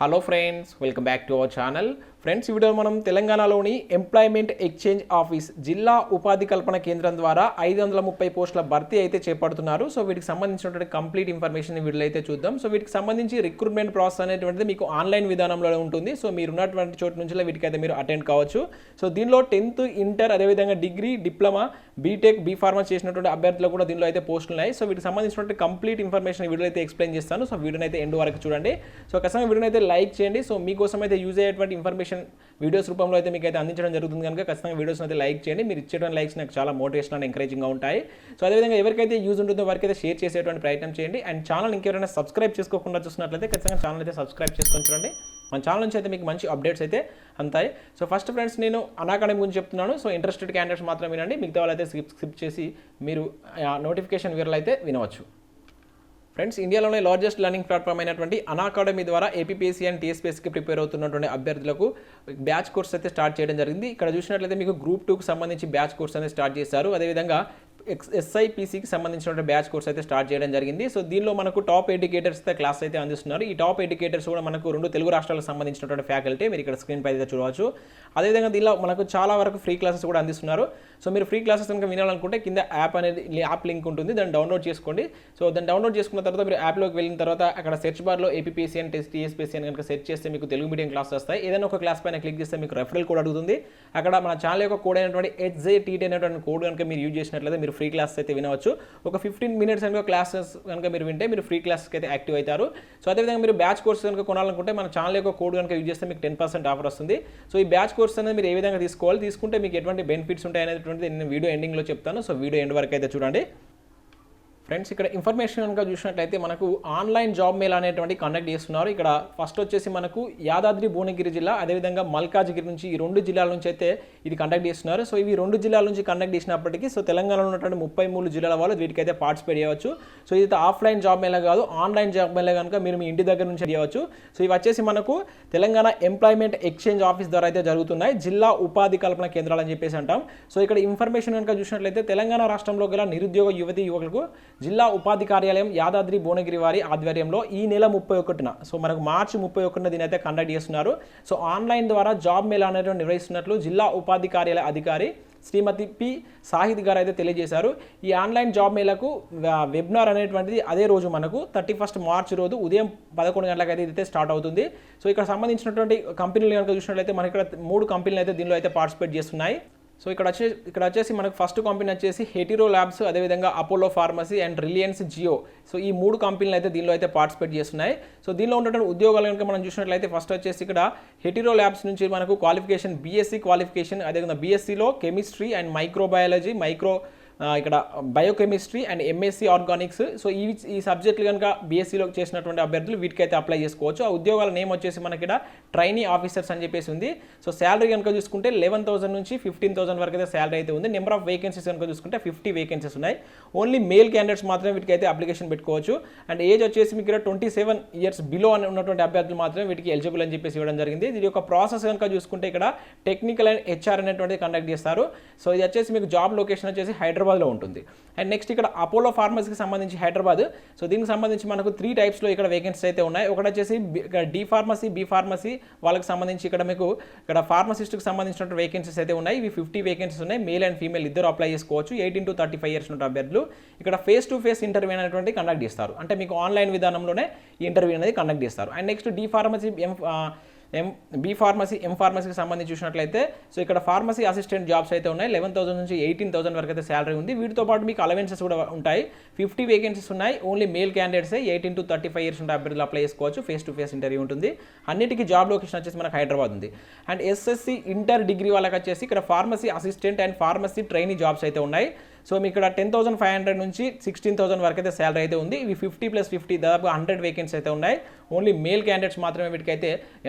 Hello friends, welcome back to our channel. Friends, ఈ video మనం తెలంగాణలోని ఎంప్లాయ్మెంట్ ఎక్స్చేంజ్ ఆఫీస్ జిల్లా ఉపాధి కల్పన కేంద్రం ద్వారా 530 పోస్టుల భర్తీ అయితే చేపడుతున్నారు. సో వీటికి సంబంధించినటువంటి కంప్లీట్ ఇన్ఫర్మేషన్ వీడియోలో అయితే చూద్దాం. సో వీటికి సంబంధించి రిక్రూట్మెంట్ ప్రాసెస్ అనేటువంటిది మీకు ఆన్లైన్ విధానంలో ఉంటుంది. సో మీరు ఉన్నటువంటి చోటు నుంచి వీటికి అయితే మీరు అటెండ్ కావచ్చు. సో దీనిలో 10th, ఇంటర్, అదేవిధంగా డిగ్రీ, డిప్లొమా, బీటెక్, బీఫార్మసీ చేసినటువంటి అభ్యర్థులు కూడా దీనిలో అయితే పోస్టులు ఉన్నాయి. సో వీటికి సంబంధించినటువంటి కంప్లీట్ ఇన్ఫర్మేషన్ వీడియో అయితే ఎక్స్ప్లెయిన్ చేస్తాను. సో వీడియోని అయితే ఎండ్ వరకు చూడండి. సో ఖచ్చితంగా వీడియోని అయితే లైక్ చేయండి. సో మీకోసం అయితే యూజ్ అయ్యేటువంటి ఇన్ఫర్మేషన్ వీడియోస్ రూపంలో అయితే మీకు అయితే అందించడం జరుగుతుంది కనుక ఖచ్చితంగా వీడియోస్ అయితే లైక్ చేయండి. మీరు ఇచ్చేటువంటి లైక్స్ నాకు చాలా మోటివేషన్ అండ్ ఎంకరేజింగ్గా ఉంటాయి. సో అదేవిధంగా ఎవరికైతే యూజ్ ఉంటుందో వారికి అయితే షేర్ చేసేటువంటి ప్రయత్నం చేయండి. అండ్ ఛానల్ ఇంకెవరైనా సబ్స్క్రైబ్ చేసుకోకుండా చూసినట్లయితే ఖచ్చితంగా ఛానల్ అయితే సబ్స్క్రైబ్ చేసుకొని చూడండి. మన ఛానల్ నుంచి అయితే మీకు మంచి అప్డేట్స్ అయితే అంతాయి. సో ఫస్ట్ ఫ్రెండ్స్, నేను అనాకాడమీ గురించి చెప్తున్నాను. సో ఇంట్రెస్టెడ్ క్యాండిడేట్స్ మాత్రం వినండి, మిగతా వాళ్ళు అయితే స్కిప్ చేసి మీరు నోటిఫికేషన్ వివరాలు అయితే వినవచ్చు. ఫ్రెండ్స్, ఇండియాలోనే లార్జెస్ట్ లెర్నింగ్ ప్లాట్ఫామ్ అయినటువంటి అనాకాడమీ ద్వారా ఏపీపీఎస్సీ అండ్ టీఎస్పీఎస్సీకి ప్రిపేర్ అవుతున్నటువంటి అభ్యర్థులకు బ్యాచ్ కోర్స్ అయితే స్టార్ట్ చేయడం జరిగింది. ఇక్కడ చూసినట్లయితే మీకు గ్రూప్ 2కి సంబంధించి బ్యాచ్ కోర్స్ అనేది స్టార్ట్ చేశారు. అదేవిధంగా ఎస్ఐపీసీకి సంబంధించినటువంటి బ్యాచ్ కోర్స్ అయితే స్టార్ట్ చేయడం జరిగింది. సో దీనిలో మనకు టాప్ ఎడ్యుకేటర్స్ క్లాస్ అయితే అందిస్తున్నారు. ఈ టాప్ ఎడ్యుకేటర్స్ కూడా మనకు 2 తెలుగు రాష్ట్రాలకు సంబంధించినటువంటి ఫ్యాకల్టీ మీరు ఇక్కడ స్క్రీన్ పై అయితే చూడవచ్చు. అదేవిధంగా దీనిలో మనకు చాలా వరకు ఫ్రీ క్లాసెస్ కూడా అందిస్తున్నారు. సో మీరు ఫ్రీ క్లాసెస్ కనుక వినాలనుకుంటే కింద యాప్ లింక్ ఉంటుంది, దాన్ని డౌన్లోడ్ చేసుకోండి. సో దాన్ని డౌన్లోడ్ చేసుకున్న తర్వాత మీరు యాప్లోకి వెళ్ళిన తర్వాత అక్కడ సెర్చ్ బార్లో ఏపీపీఎస్సీ అండ్ టీఎస్పీఎస్సీ అని కనుక సెర్చ్ చేస్తే మీకు తెలుగు మీడియం క్లాస్ వస్తాయి. ఏదైనా ఒక క్లాస్ పైన క్లిక్ చేస్తే మీకు రెఫరల్ కోడ్ అడుగుతుంది. అక్కడ మన ఛానల్ యొక్క కోడ్ అయినటువంటి HJTT అనేటువంటి కోడ్ కనుక మీరు యూజ్ చేసినట్లయితే మీరు ఫ్రీ క్లాస్ అయితే వినవచ్చు. ఒక 15 minutes కనుక క్లాసెస్ కనుక మీరు వింటే మీరు ఫ్రీ క్లాస్కి అయితే యాక్టివ్ అవుతారు. సో అదేవిధంగా మీరు బ్యాచ్ కోర్స్ కనుక కొనాలనుకుంటే మన ఛానల్ యొక్క కోడ్ కనుక యూజ్ చేస్తే మీకు 10% ఆఫర్ వస్తుంది. సో ఈ బ్యాచ్ కోర్స్ అనేది మీరు ఏ విధంగా తీసుకోవాలి, తీసుకుంటే మీకు ఎటువంటి బెనిఫిట్స్ ఉంటాయి అనేటువంటిది నేను వీడియో ఎండింగ్లో చెప్తాను. సో వీడియో ఎండ్ వరకు అయితే చూడండి. ఫ్రెండ్స్, ఇక్కడ ఇన్ఫర్మేషన్ కనుక చూసినట్లయితే మనకు ఆన్లైన్ జాబ్ మేళా అనేటువంటి కండక్ట్ చేస్తున్నారు. ఇక్కడ ఫస్ట్ వచ్చేసి మనకు యాదాద్రి భువనగిరి జిల్లా, అదేవిధంగా మల్కాజ్గిరి నుంచి ఈ 2 జిల్లాల నుంచి అయితే ఇది కండక్ట్ చేస్తున్నారు. సో ఇవి 2 జిల్లాల నుంచి కండక్ట్ చేసినప్పటికీ సో తెలంగాణలో ఉన్నటువంటి 33 జిల్లాల వాళ్ళు వీటికైతే పార్టిసిపేట్ చేయవచ్చు. సో ఇది ఆఫ్లైన్ జాబ్ మేళా కాదు, ఆన్లైన్ జాబ్ మేళా కనుక మీరు మీ ఇంటి దగ్గర నుంచి చేయవచ్చు. సో ఇవి వచ్చేసి మనకు తెలంగాణ ఎంప్లాయ్మెంట్ ఎక్స్చేంజ్ ఆఫీస్ ద్వారా అయితే జరుగుతున్నాయి. జిల్లా ఉపాధి కల్పన కేంద్రాలు అని చెప్పేసి అంటాం. సో ఇక్కడ ఇన్ఫర్మేషన్ కనుక చూసినట్లయితే తెలంగాణ రాష్ట్రంలో గల నిరుద్యోగ యువతి యువకులకు జిల్లా ఉపాధి కార్యాలయం యాదాద్రి భువనగిరి వారి ఆధ్వర్యంలో ఈ నెల 31న సో మనకు మార్చి 31న దీని అయితే కండక్ట్ చేస్తున్నారు. సో ఆన్లైన్ ద్వారా జాబ్ మేళా అనేది నిర్వహిస్తున్నట్లు జిల్లా ఉపాధి కార్యాలయ అధికారి శ్రీమతి పి సాహిద్ గారు అయితే తెలియజేశారు. ఈ ఆన్లైన్ జాబ్ మేళకు వెబినార్ అనేటువంటిది అదే రోజు మనకు 31st మార్చి రోజు ఉదయం 11 గంటలకు అయితే ఇదైతే స్టార్ట్ అవుతుంది. సో ఇక్కడ సంబంధించినటువంటి కంపెనీలు కనుక చూసినట్లయితే మనకి ఇక్కడ 3 కంపెనీలు అయితే దీనిలో అయితే పార్టిసిపేట్ చేస్తున్నాయి. సో ఇక్కడ వచ్చేసి మనకు ఫస్ట్ కంపెనీ వచ్చేసి హెటిరో ల్యాబ్స్, అదేవిధంగా Apollo pharmacy and Reliance Jio. So ఈ 3 కంపెనీలు అయితే దీనిలో అయితే పార్టిసిపేట్ చేస్తున్నాయి. సో దీనిలో ఉన్నటువంటి ఉద్యోగాలు కనుక మనం చూసినట్లయితే ఫస్ట్ వచ్చేసి ఇక్కడ హెటిరో ల్యాబ్స్ నుంచి మనకు క్వాలిఫికేషన్ బీఎస్సీ క్వాలిఫికేషన్, అదేవిధంగా బీఎస్సీలో కెమిస్ట్రీ అండ్ మైక్రోబయాలజీ, ఇక్కడ biochemistry and MSc Organics. So ఈ సబ్జెక్టులు కనుక బీఎస్సీలో చేసినటువంటి అభ్యర్థులు వీటికైతే అప్లై చేసుకోవచ్చు. ఆ ఉద్యోగాల నేమ్ వచ్చేసి మనకి ఇక్కడ ట్రైనీ ఆఫీసర్స్ అని చెప్పేసి ఉంది. సో శాలరీ కనుక చూసుకుంటే 11,000 నుంచి 15,000 వరకు అయితే శాలరీ అయితే ఉంది. నెంబర్ ఆఫ్ వేకెన్సీస్ కనుక చూసుకుంటే 50 వేకెన్సీస్ ఉన్నాయి. ఓన్లీ మేల్ క్యాండిడేట్స్ మాత్రమే వీటికైతే అప్లికేషన్ పెట్టుకోవచ్చు. అండ్ ఏజ్ వచ్చేసి మీకు ఇక్కడ 27 years బిలో అని ఉన్నటువంటి అభ్యర్థులు మాత్రమే వీటికి ఎలిజిబుల్ అని చెప్పేసి ఇవ్వడం జరిగింది. దీని యొక్క ప్రాసెస్ కనుక చూసుకుంటే ఇక్కడ టెక్నికల్ అండ్ హెచ్ఆర్ అనేటువంటిది కండక్ట్ చేస్తారు. సో ఇది వచ్చేసి మీకు జాబ్ లొకేషన్ వచ్చేసి హైదరాబాద్లో ఉంటుంది. అండ్ నెక్స్ట్ ఇక్కడ అపోలో ఫార్మసీకి సంబంధించి హైదరాబాద్. సో దీనికి సంబంధించి మనకు 3 typesలో ఇక్కడ వేకెన్సీస్ అయితే ఉన్నాయి. ఒకటి వచ్చేసి డి ఫార్మసీ, బి ఫార్మసీ వాళ్ళకి సంబంధించి ఇక్కడ మీకు ఇక్కడ ఫార్మసిస్ట్కి సంబంధించిన వేకెన్సీస్ అయితే ఉన్నాయి. ఇవి 50 వేకెన్సీస్ ఉన్నాయి. మేల్ అండ్ ఫీమేల్ ఇద్దరు అప్లై చేసుకోవచ్చు. 18 to 35 years ఉన్న అభ్యర్థులు ఇక్కడ ఫేస్ టు ఫేస్ ఇంటర్వ్యూ అనేటువంటి కండక్ట్ చేస్తారు. అంటే మీకు ఆన్లైన్ విధానంలోనే ఈ ఇంటర్వ్యూ అనేది కండక్ట్ చేస్తారు. And next D pharmacy, B pharmacy, M ఫార్మసీకి సంబంధించి చూసినట్లయితే సో ఇక్కడ ఫార్మసీ అసిస్టెంట్ జాబ్స్ అయితే ఉన్నాయి. 11,000 నుంచి 18,000 వరకు అయితే శాలరీ ఉంది. వీటితో పాటు మీకు అలవెన్సెస్ కూడా ఉంటాయి. 50 వేకెన్సీస్ ఉన్నాయి. Only male candidates 18 to 35 years ఉంటే అభ్యర్థులు అప్లై చేసుకోవచ్చు. ఫేస్ టు ఫేస్ ఇంటర్వ్యూ ఉంటుంది. అన్నిటికీ జాబ్ లొకేషన్ వచ్చేసి మనకు హైదరాబాద్ ఉంది. అండ్ ఎస్ఎస్సి ఇంటర్ డిగ్రీ వాళ్ళకి వచ్చేసి ఇక్కడ pharmacy assistant and pharmacy trainee jobs అయితే ఉన్నాయి. సో మీకు ఇక్కడ 10,500 నుంచి 16,000 వరకు అయితే శాలరీ అయితే ఉంది. ఇవి 50 + 50 దాదాపు 100 వేకెన్సీస్ అయితే ఉన్నాయి. ఓన్లీ మేల్ క్యాండిడేట్స్ మాత్రమే వీటికైతే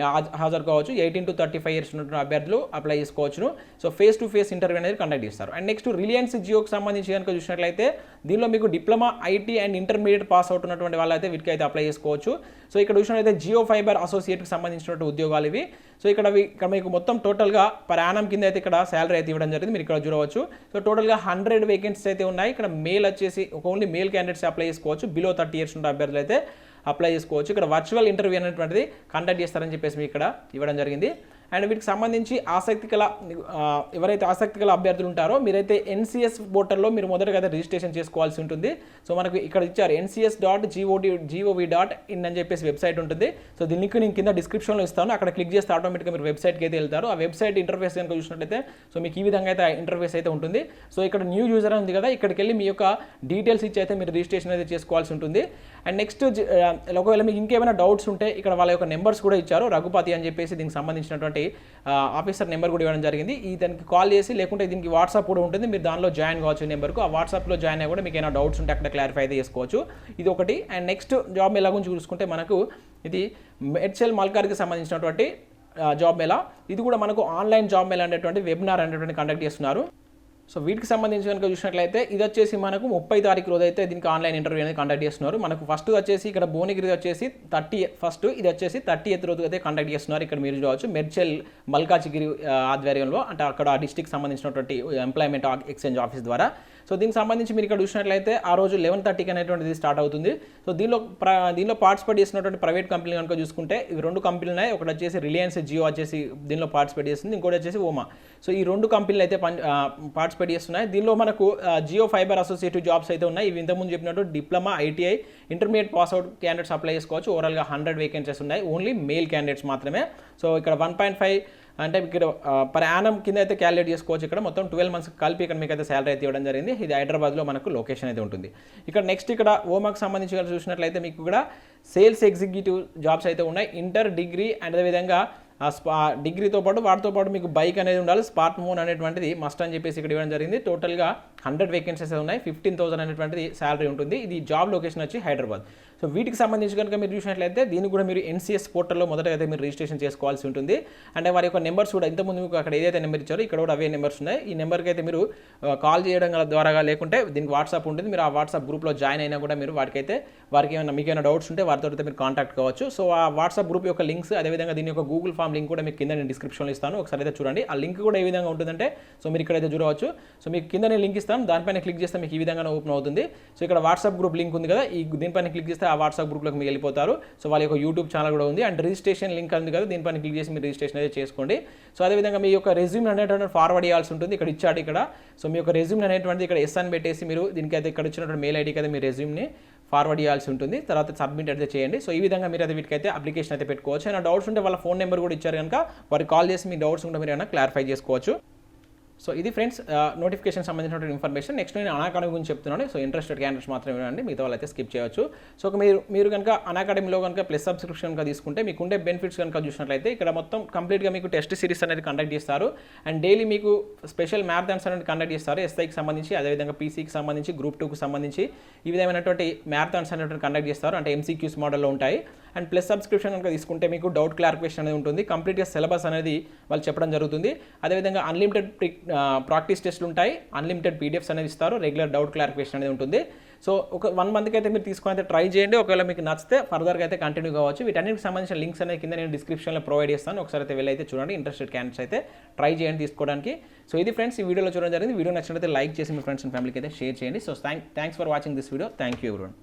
హాజరు కావచ్చు. 18 to 35 years ఉన్న అభ్యర్థులు అప్లై చేసుకోవచ్చును. So face to face interview అనేది కండక్ట్ చేస్తారు. అండ్ నెక్స్ట్ రిలయన్స్ జియోకి సంబంధించి కనుక చూసినట్లయితే దీనిలో మీకు diploma, IT and intermediate pass out ఉన్నటువంటి వాళ్ళైతే వీటికైతే అప్లై చేసుకోవచ్చు. సో ఇక్కడ చూసినట్లయితే జియో ఫైబర్ అసోసియేట్కి సంబంధించినటువంటి ఉద్యోగాలు ఇవి. సో ఇక్కడ మీకు మొత్తం టోటల్గా పర్ యానం కింద అయితే ఇక్కడ శాలరీ అయితే ఇవ్వడం జరిగింది. మీరు ఇక్కడ చూడవచ్చు. సో టోటల్గా 100 వేకెన్సీస్ అయితే ఉన్నాయి. ఇక్కడ మేల్ వచ్చేసి ఓన్లీ మేల్ క్యాండిడేట్స్ అప్లై చేసుకోవచ్చు. బిలో 30 years ఉన్న అభ్యర్థులు అయితే అప్లై చేసుకోవచ్చు. ఇక్కడ వర్చువల్ ఇంటర్వ్యూ అనేటువంటిది కండక్ట్ చేస్తారని చెప్పేసి మీకు ఇక్కడ ఇవ్వడం జరిగింది. అండ్ వీటికి సంబంధించి ఎవరైతే ఆసక్తి గల అభ్యర్థులు ఉంటారో మీరైతే ఎన్సిఎస్ పోర్టల్లో మీరు మొదటగా అయితే రిజిస్ట్రేషన్ చేసుకోవాల్సి ఉంటుంది. సో మనకు ఇక్కడ ఇచ్చారు ncs.gov.in అని చెప్పేసి వెబ్సైట్ ఉంటుంది. సో దీని లింక్ నేను కింద డిస్క్రిప్షన్లో ఇస్తాను. అక్కడ క్లిక్ చేస్తే ఆటోమేటిక్గా మీరు వెబ్సైట్కి అయితే వెళ్తారు. ఆ వెబ్సైట్ ఇంటర్ఫేస్ కనుక చూసినట్లయితే సో మీకు ఈ విధంగా అయితే ఇంటర్ఫేస్ అయితే ఉంటుంది. సో ఇక్కడ న్యూ యూజర్ ఉంది కదా, ఇక్కడికి వెళ్ళి మీ యొక్క డీటెయిల్స్ ఇచ్చి అయితే మీరు రిజిస్ట్రేషన్ అయితే చేసుకోవాల్సి ఉంటుంది. అండ్ నెక్స్ట్ ఒకవేళ మీకు ఇంకేమైనా డౌట్స్ ఉంటే ఇక్కడ వాళ్ళ యొక్క నెంబర్స్ కూడా ఇచ్చారు. రఘుపతి అని చెప్పేసి దీనికి సంబంధించినటువంటి ఆఫీసర్ నెంబర్ కూడా ఇవ్వడం జరిగింది. దానికి కాల్ చేసి లేకుంటే దీనికి వాట్సాప్ కూడా ఉంటుంది, మీరు దానిలో జాయిన్ కావచ్చు నెంబర్కు. ఆ వాట్సాప్లో జాయిన్ అయ్యి కూడా మీకు ఏమైనా డౌట్స్ ఉంటే అక్కడ క్లారిఫై అయితే చేసుకోవచ్చు. ఇది ఒకటి. అండ్ నెక్స్ట్ జాబ్ మేళా గురించి చూసుకుంటే మనకు ఇది మెడ్చెల్ మల్కార్కి సంబంధించినటువంటి జాబ్ మేళా. ఇది కూడా మనకు ఆన్లైన్ జాబ్ మేళా అనేటువంటి వెబినార్ అనేటువంటి కండక్ట్ చేస్తున్నారు. సో వీటికి సంబంధించి కనుక చూసినట్లయితే ఇది వచ్చేసి మనకు 30 తారీఖు రోజు అయితే దీనికి ఆన్లైన్ ఇంటర్వ్యూ అనేది కండక్ట్ చేస్తున్నారు. మనకు ఫస్ట్ వచ్చేసి ఇక్కడ భువనగిరి వచ్చేసి 30th, ఇది వచ్చేసి 30th రోజు అయితే కండక్ట్ చేస్తున్నారు. ఇక్కడ మీరు చూడవచ్చు మెడ్చెల్ మల్కాజిగిరి ఆధ్వర్యంలో, అంటే అక్కడ ఆ డిస్ట్రిక్ట్ సంబంధించినటువంటి ఎంప్లాయ్మెంట్ ఎక్స్చేంజ్ ఆఫీస్ ద్వారా. సో దీనికి సంబంధించి మీరు ఇక్కడ చూసినట్లయితే ఆ రోజు 11:30కి అనేటువంటిది స్టార్ట్ అవుతుంది. సో దీనిలో పార్టిసిపేట్ చేసినటువంటి ప్రైవేట్ కంపెనీలు కనుక చూసుకుంటే ఇవి 2 కంపెనీలు ఉన్నాయి. ఒకటి వచ్చేసి రిలయన్స్ జియో వచ్చేసి దీనిలో పార్టిసిపేట్ చేస్తుంది, ఇంకోటి వచ్చేసి ఓమా. సో ఈ 2 కంపెనీలు అయితే పార్టిసిపేట్ చేస్తున్నాయి. దీనిలో మనకు జియో ఫైబర్ అసోసియేటివ్ జాబ్స్ అయితే ఉన్నాయి. ఇవి ఇంతకుముందు చెప్పినట్టు diploma, ITI, intermediate pass out candidates apply చేసుకోవచ్చు. ఓవరాల్గా 100 వేకెన్సీస్ ఉన్నాయి, ఓన్లీ మేల్ క్యాండిడేట్స్ మాత్రమే. సో ఇక్కడ 1.5 అంటే ఇక్కడ పర్ యానం కింద అయితే క్యాలిక్యులేట్ చేసుకోవచ్చు. ఇక్కడ మొత్తం 12 months కలిపి ఇక్కడ మీకు అయితే శాలరీ అయితే ఇవ్వడం జరిగింది. ఇది హైదరాబాద్లో మనకు లొకేషన్ అయితే ఉంటుంది. ఇక్కడ నెక్స్ట్ ఇక్కడ ఓమాకు సంబంధించి చూసినట్లయితే మీకు కూడా సేల్స్ ఎగ్జిక్యూటివ్ జాబ్స్ అయితే ఉన్నాయి. ఇంటర్, డిగ్రీ అండ్ అదేవిధంగా డిగ్రీతో పాటు వాటితో పాటు మీకు బైక్ అనేది ఉండాలి. స్మార్ట్ ఫోన్ అనేటువంటిది మస్ట్ అని చెప్పేసి ఇక్కడ ఇవ్వడం జరిగింది. టోటల్గా 100 వేకెన్సీస్ ఉన్నాయి. 15,000 అనేటువంటిది శాలరీ ఉంటుంది. ఇది జాబ్ లొకేషన్ వచ్చి హైదరాబాద్. సో వీటికి సంబంధించి కనుక మీరు చూసినట్లయితే దీనికి కూడా మీరు ఎన్సిఎస్ పోర్టల్లో మొదట అయితే మీరు రిజిస్ట్రేషన్ చేసుకోవాల్సి ఉంటుంది. అంటే వారి యొక్క నెంబర్స్ కూడా ఇంతకుముందు మీకు అక్కడ ఏదైతే నెంబర్ ఇచ్చారో ఇక్కడ కూడా అవే నెంబర్స్ ఉన్నాయి. ఈ నెంబర్కి అయితే మీరు కాల్ చేయడం ద్వారా లేకుంటే దీనికి వాట్సాప్ ఉంటుంది. మీరు ఆ వాట్సాప్ గ్రూప్లో జాయిన్ అయినా కూడా మీరు వారికి ఏమైనా డౌట్స్ ఉంటే వారితో అయితే మీరు కాంటాక్ట్ కావచ్చు. సో ఆ వాట్సాప్ గ్రూప్ యొక్క లింక్స్ అదేవిధంగా దీని యొక్క గూగుల్ ఫామ్ లింక్ కూడా మీకు కింద నేను డిస్క్రిప్షన్లో ఇస్తాను. ఒకసారి అయితే చూడండి. ఆ లింక్ కూడా ఏ విధంగా ఉంటుందంటే సో మీరు ఇక్కడైతే చూడవచ్చు. సో మీకు కింద నేను లింక్ ఇస్తాను, దానిపైన క్లిక్ చేస్తే మీకు ఈ విధంగా ఓపెన్ అవుతుంది. సో ఇక్కడ వాట్సాప్ గ్రూప్ లింక్ ఉంది కదా, దీనిపైన క్లిక్ చేస్తే ఆ వాట్సాప్ గ్రూప్లోకి మీకు వెళ్ళిపోతారు. సో వాళ్ళ యొక్క యూట్యూబ్ ఛానల్ కూడా ఉంది. అండ్ రిజిస్ట్రేషన్ లింక్ ఉంది కదా, దీనిపైన క్లిక్ చేసి మీరు రిజిస్ట్రేషన్ అయితే చేసుకోండి. సో అదేవిధంగా మీ యొక్క రెజ్యూమ్ అనేటువంటి ఫార్వర్డ్ చేయాల్సి ఉంటుంది. ఇక్కడ ఇచ్చాడు ఇక్కడ. సో మీ యొక్క రెజ్యూమ్ అనేటువంటిది ఇక్కడ ఎస్ అని పెట్టేసి మీరు దీనికైతే ఇక్కడ ఇచ్చినటువంటి మెయిల్ ఐడికి అయితే మీ రెజ్యూమ్ని ఫార్వర్డ్ చేయాల్సి ఉంటుంది. తర్వాత సబ్మిట్ అయితే చేయండి. సో ఈ విధంగా మీరు అయితే వీటికైతే అప్లికేషన్ అయితే పెట్టుకోవచ్చు. ఏమైనా డౌట్స్ ఉంటే వాళ్ళ ఫోన్ నెంబర్ కూడా ఇచ్చారు కనుక వారికి కాల్ చేసి మీ డౌట్స్ ఉంటే మీరు ఏమైనా క్లారిఫై చేసుకోవచ్చు. సో ఇది ఫ్రెండ్స్ నోటిఫికేషన్ సంబంధించిన ఇన్ఫర్మేషన్. నెక్స్ట్ నేను అనాకాడమీ గురించి చెప్తున్నాను. సో ఇంట్రెస్టెడ్ క్యాండిడేట్స్ మాత్రమే వినండి, మిగతా వాళ్ళు అయితే స్కిప్ చేయవచ్చు. సో మీరు కనుక అనాకాడమీలో కనుక ప్లస్ సబ్స్క్రిప్షన్ కనుక తీసుకుంటే మీకు ఉండే బెనిఫిట్స్ కనుక చూసినట్లయితే ఇక్కడ మొత్తం కంప్లీట్గా మీకు టెస్ట్ సిరీస్ అనేది కండక్ట్ చేస్తారు. అండ్ డైలీ మీకు స్పెషల్ మ్యారథాన్స్ అనేది కండక్ట్ చేస్తారు. ఎస్ఐకి సంబంధించి అదేవిధంగా పీసీకి సంబంధించి గ్రూప్ 2కి సంబంధించి ఈ విధమైనటువంటి మ్యారథాన్స్ అనేటువంటి కండక్ట్ చేస్తారు. అంటే ఎంసీక్యూస్ మోడల్లో ఉంటాయి. అండ్ ప్లస్ సబ్స్క్రిప్షన్ కనుక తీసుకుంటే మీకు డౌట్ క్లారిఫికేషన్ అనేది ఉంటుంది. కంప్లీట్గా సిలబస్ అనేది వాళ్ళు చెప్పడం జరుగుతుంది. అదేవిధంగా అన్లిమిటెడ్ ప్రాక్టీస్ టెస్ట్లు ఉంటాయి. అన్లిమిటెడ్ పీడిఎఫ్స్ అనేది ఇస్తారు. రెగ్యులర్ డౌట్ క్లారిఫికేషన్ అనేది ఉంటుంది. సో ఒక 1 monthకి అయితే మీరు తీసుకొని అయితే ట్రై చేయండి. ఒకవేళ మీకు నచ్చితే ఫర్దర్గా అయితే కంటిన్యూ కావచ్చు. వీటన్నిటికి సంబంధించిన లింక్స్ అనేది కింద నేను డిస్క్రిప్షన్లో ప్రొవైడ్ చేస్తాను. ఒకసారి అయితే వెళ్ళైతే చూడండి. ఇంట్రెస్టెడ్ క్యాండిడేట్స్ అయితే ట్రై చేయండి తీసుకోవడానికి. సో ఇది ఫ్రెండ్స్ ఈ వీడియోలో చూడడం జరిగింది. వీడియో నచ్చినట్లయితే లైక్ చేసి మీ ఫ్రెండ్స్ అండ్ ఫ్యామిలీకి అయితే షేర్ చేయండి. So thanks for watching this video. Thank you everyone.